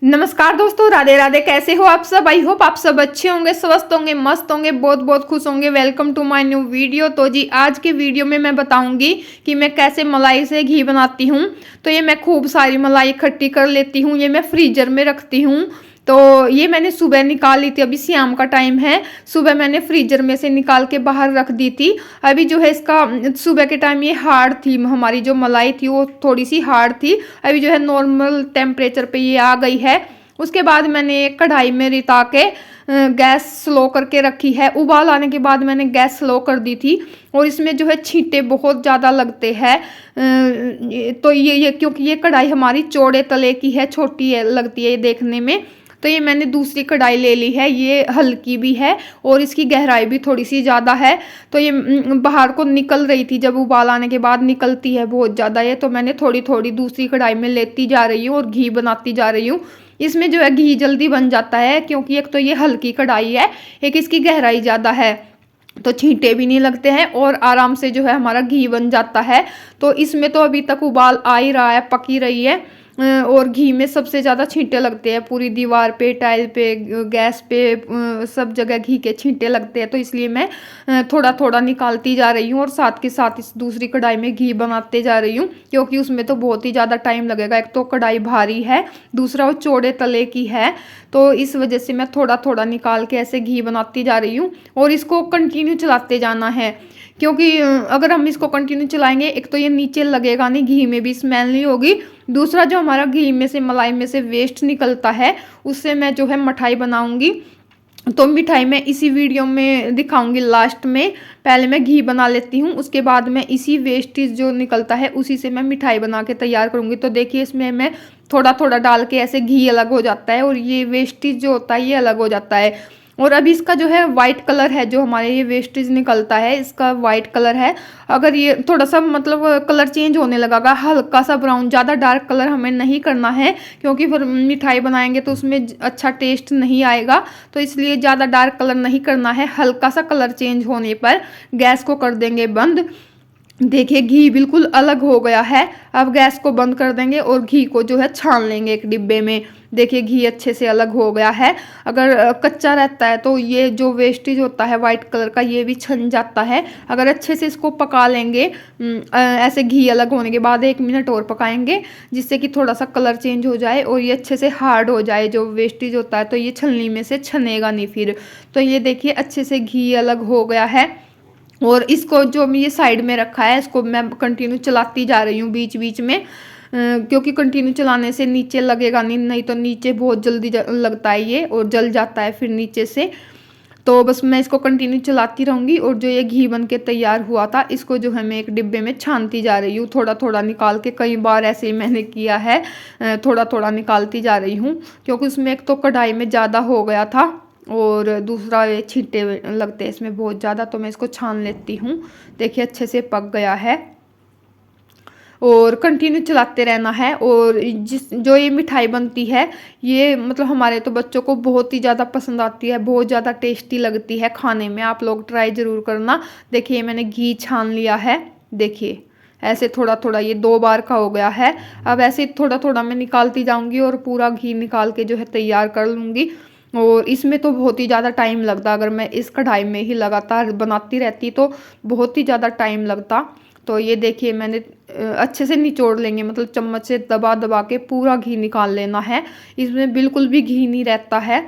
नमस्कार दोस्तों, राधे राधे। कैसे हो आप सब? आई होप आप सब अच्छे होंगे, स्वस्थ होंगे, मस्त होंगे, बहुत बहुत खुश होंगे। Welcome to my new video. तो जी आज के वीडियो में मैं बताऊंगी कि मैं कैसे मलाई से घी बनाती हूँ। तो ये मैं खूब सारी मलाई इकट्ठी कर लेती हूँ, ये मैं फ्रीजर में रखती हूँ। तो ये मैंने सुबह निकाल ली थी, अभी शाम का टाइम है। सुबह मैंने फ्रीजर में से निकाल के बाहर रख दी थी। अभी जो है इसका सुबह के टाइम ये हार्ड थी, हमारी जो मलाई थी वो थोड़ी सी हार्ड थी। अभी जो है नॉर्मल टेम्परेचर पे ये आ गई है। उसके बाद मैंने एक कढ़ाई में रिता के गैस स्लो करके रखी है। उबाल आने के बाद मैंने गैस स्लो कर दी थी। और इसमें जो है छींटे बहुत ज़्यादा लगते हैं। तो ये क्योंकि ये कढ़ाई हमारी चौड़े तले की है, छोटी है लगती है ये देखने में। तो ये मैंने दूसरी कढ़ाई ले ली है, ये हल्की भी है और इसकी गहराई भी थोड़ी सी ज़्यादा है। तो ये बाहर को निकल रही थी, जब उबाल आने के बाद निकलती है बहुत ज़्यादा ये। तो मैंने थोड़ी थोड़ी दूसरी कढ़ाई में लेती जा रही हूँ और घी बनाती जा रही हूँ। इसमें जो है घी जल्दी बन जाता है, क्योंकि एक तो ये हल्की कढ़ाई है, एक इसकी गहराई ज़्यादा है। तो छींटे भी नहीं लगते हैं और आराम से जो है हमारा घी बन जाता है। तो इसमें तो अभी तक उबाल आ ही रहा है, पक ही रही है। और घी में सबसे ज़्यादा छींटे लगते हैं, पूरी दीवार पे, टाइल पे, गैस पे, सब जगह घी के छींटे लगते हैं। तो इसलिए मैं थोड़ा थोड़ा निकालती जा रही हूँ और साथ के साथ इस दूसरी कढ़ाई में घी बनाते जा रही हूँ, क्योंकि उसमें तो बहुत ही ज़्यादा टाइम लगेगा। एक तो कढ़ाई भारी है, दूसरा वो चौड़े तले की है। तो इस वजह से मैं थोड़ा थोड़ा निकाल के ऐसे घी बनाती जा रही हूँ और इसको कंटिन्यू चलाते जाना है। क्योंकि अगर हम इसको कंटिन्यू चलाएंगे, एक तो ये नीचे लगेगा नहीं, घी में भी स्मेल नहीं होगी। दूसरा जो हमारा घी में से, मलाई में से वेस्ट निकलता है, उससे मैं जो है मिठाई बनाऊंगी। तो मिठाई मैं इसी वीडियो में दिखाऊंगी लास्ट में। पहले मैं घी बना लेती हूँ, उसके बाद मैं इसी वेस्टेज जो निकलता है उसी से मैं मिठाई बना के तैयार करूँगी। तो देखिए इसमें मैं थोड़ा थोड़ा डाल के ऐसे घी अलग हो जाता है और ये वेस्टेज जो होता है ये अलग हो जाता है। और अभी इसका जो है वाइट कलर है, जो हमारे ये वेस्टेज निकलता है इसका वाइट कलर है। अगर ये थोड़ा सा मतलब कलर चेंज होने लगेगा, हल्का सा ब्राउन, ज़्यादा डार्क कलर हमें नहीं करना है, क्योंकि फिर मिठाई बनाएंगे तो उसमें अच्छा टेस्ट नहीं आएगा। तो इसलिए ज़्यादा डार्क कलर नहीं करना है। हल्का सा कलर चेंज होने पर गैस को कर देंगे बंद। देखिए घी बिल्कुल अलग हो गया है। अब गैस को बंद कर देंगे और घी को जो है छान लेंगे एक डिब्बे में। देखिए घी अच्छे से अलग हो गया है। अगर कच्चा रहता है तो ये जो वेस्टेज होता है वाइट कलर का, ये भी छन जाता है। अगर अच्छे से इसको पका लेंगे, ऐसे घी अलग होने के बाद 1 मिनट और पकाएंगे, जिससे कि थोड़ा सा कलर चेंज हो जाए और ये अच्छे से हार्ड हो जाए जो वेस्टेज होता है। तो ये छलनी में से छनेगा नहीं फिर। तो ये देखिए अच्छे से घी अलग हो गया है। और इसको जो ये साइड में रखा है, इसको मैं कंटिन्यू चलाती जा रही हूँ बीच बीच में। क्योंकि कंटिन्यू चलाने से नीचे लगेगा नहीं, नहीं तो नीचे बहुत जल्दी लगता है ये और जल जाता है फिर नीचे से। तो बस मैं इसको कंटिन्यू चलाती रहूँगी। और जो ये घी बन के तैयार हुआ था, इसको जो है मैं एक डिब्बे में छानती जा रही हूँ, थोड़ा थोड़ा निकाल के। कई बार ऐसे ही मैंने किया है, थोड़ा थोड़ा निकालती जा रही हूँ, क्योंकि उसमें एक तो कढ़ाई में ज़्यादा हो गया था और दूसरा ये छींटे लगते हैं इसमें बहुत ज़्यादा। तो मैं इसको छान लेती हूँ। देखिए अच्छे से पक गया है और कंटिन्यू चलाते रहना है। और जो ये मिठाई बनती है, ये मतलब हमारे तो बच्चों को बहुत ही ज़्यादा पसंद आती है, बहुत ज़्यादा टेस्टी लगती है खाने में। आप लोग ट्राई ज़रूर करना। देखिए मैंने घी छान लिया है, देखिए ऐसे थोड़ा थोड़ा, ये 2 बार का हो गया है। अब ऐसे थोड़ा थोड़ा मैं निकालती जाऊँगी और पूरा घी निकाल के जो है तैयार कर लूँगी। और इसमें तो बहुत ही ज़्यादा टाइम लगता, अगर मैं इस कढ़ाई में ही लगातार बनाती रहती तो बहुत ही ज़्यादा टाइम लगता। तो ये देखिए मैंने अच्छे से निचोड़ लेंगे, मतलब चम्मच से दबा दबा के पूरा घी निकाल लेना है। इसमें बिल्कुल भी घी नहीं रहता है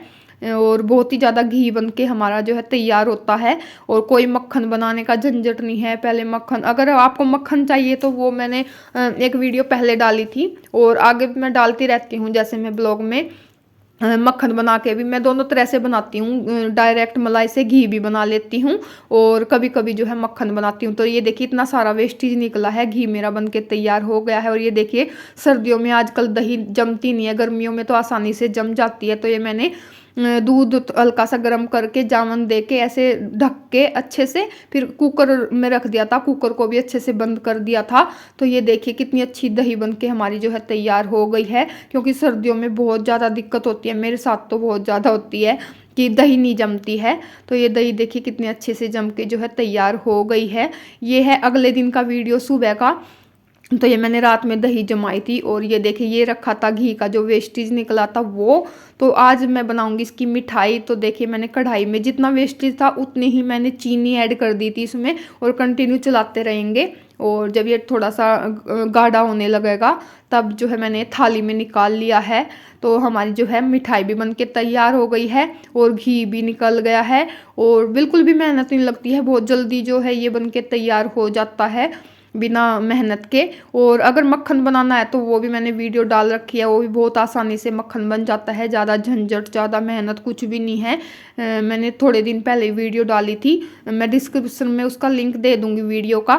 और बहुत ही ज़्यादा घी बन के हमारा जो है तैयार होता है। और कोई मक्खन बनाने का झंझट नहीं है। पहले मक्खन, अगर आपको मक्खन चाहिए तो वो मैंने एक वीडियो पहले डाली थी और आगे भी मैं डालती रहती हूँ। जैसे मैं ब्लॉग में मक्खन बना के भी मैं दोनों तरह से बनाती हूँ, डायरेक्ट मलाई से घी भी बना लेती हूँ और कभी कभी जो है मक्खन बनाती हूँ। तो ये देखिए इतना सारा वेस्टेज निकला है, घी मेरा बन के तैयार हो गया है। और ये देखिए सर्दियों में आजकल दही जमती नहीं है, गर्मियों में तो आसानी से जम जाती है। तो ये मैंने दूध हल्का सा गर्म करके जावन दे के ऐसे ढक के अच्छे से फिर कुकर में रख दिया था, कुकर को भी अच्छे से बंद कर दिया था। तो ये देखिए कितनी अच्छी दही बन के हमारी जो है तैयार हो गई है। क्योंकि सर्दियों में बहुत ज़्यादा दिक्कत होती है, मेरे साथ तो बहुत ज़्यादा होती है कि दही नहीं जमती है। तो ये दही देखिए कितने अच्छे से जम के जो है तैयार हो गई है। ये है अगले दिन का वीडियो सुबह का। तो ये मैंने रात में दही जमाई थी और ये देखिए ये रखा था घी का जो वेस्टेज निकला था वो। तो आज मैं बनाऊंगी इसकी मिठाई। तो देखिए मैंने कढ़ाई में जितना वेस्टेज था उतनी ही मैंने चीनी ऐड कर दी थी इसमें और कंटिन्यू चलाते रहेंगे। और जब ये थोड़ा सा गाढ़ा होने लगेगा तब जो है मैंने थाली में निकाल लिया है। तो हमारी जो है मिठाई भी बनके तैयार हो गई है और घी भी निकल गया है और बिल्कुल भी मेहनत नहीं लगती है, बहुत जल्दी जो है ये बनके तैयार हो जाता है बिना मेहनत के। और अगर मक्खन बनाना है तो वो भी मैंने वीडियो डाल रखी है, वो भी बहुत आसानी से मक्खन बन जाता है, ज़्यादा झंझट ज़्यादा मेहनत कुछ भी नहीं है। मैंने थोड़े दिन पहले वीडियो डाली थी, मैं डिस्क्रिप्शन में उसका लिंक दे दूँगी वीडियो का।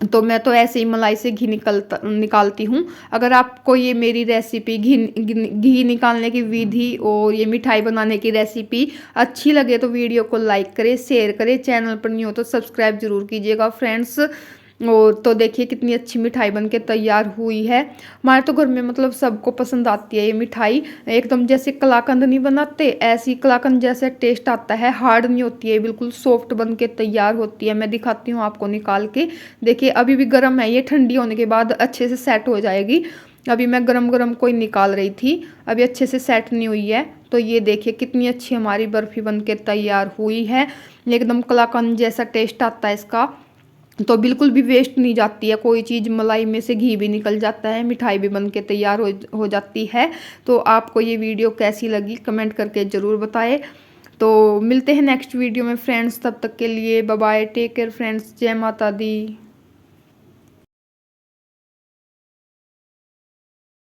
तो मैं तो ऐसे ही मलाई से घी निकालती हूँ। अगर आपको ये मेरी रेसिपी घी निकालने की विधि और ये मिठाई बनाने की रेसिपी अच्छी लगे तो वीडियो को लाइक करें, शेयर करें, चैनल पर नहीं हो तो सब्सक्राइब जरूर कीजिएगा फ्रेंड्स। और तो देखिए कितनी अच्छी मिठाई बनके तैयार हुई है। हमारे तो घर में मतलब सबको पसंद आती है ये मिठाई। एकदम जैसे कलाकंद नहीं बनाते ऐसी कलाकंद जैसे टेस्ट आता है, हार्ड नहीं होती है, बिल्कुल सॉफ्ट बनके तैयार होती है। मैं दिखाती हूँ आपको निकाल के। देखिए अभी भी गर्म है, ये ठंडी होने के बाद अच्छे से सेट हो जाएगी। अभी मैं गरम गरम कोई निकाल रही थी, अभी अच्छे से सेट नहीं हुई है। तो ये देखिए कितनी अच्छी हमारी बर्फ़ी बनके तैयार हुई है। एकदम कलाकंद जैसा टेस्ट आता है इसका। तो बिल्कुल भी वेस्ट नहीं जाती है कोई चीज़, मलाई में से घी भी निकल जाता है, मिठाई भी बन के तैयार हो जाती है। तो आपको ये वीडियो कैसी लगी कमेंट करके ज़रूर बताएं। तो मिलते हैं नेक्स्ट वीडियो में फ्रेंड्स, तब तक के लिए bye bye, take care friends, जय माता दी।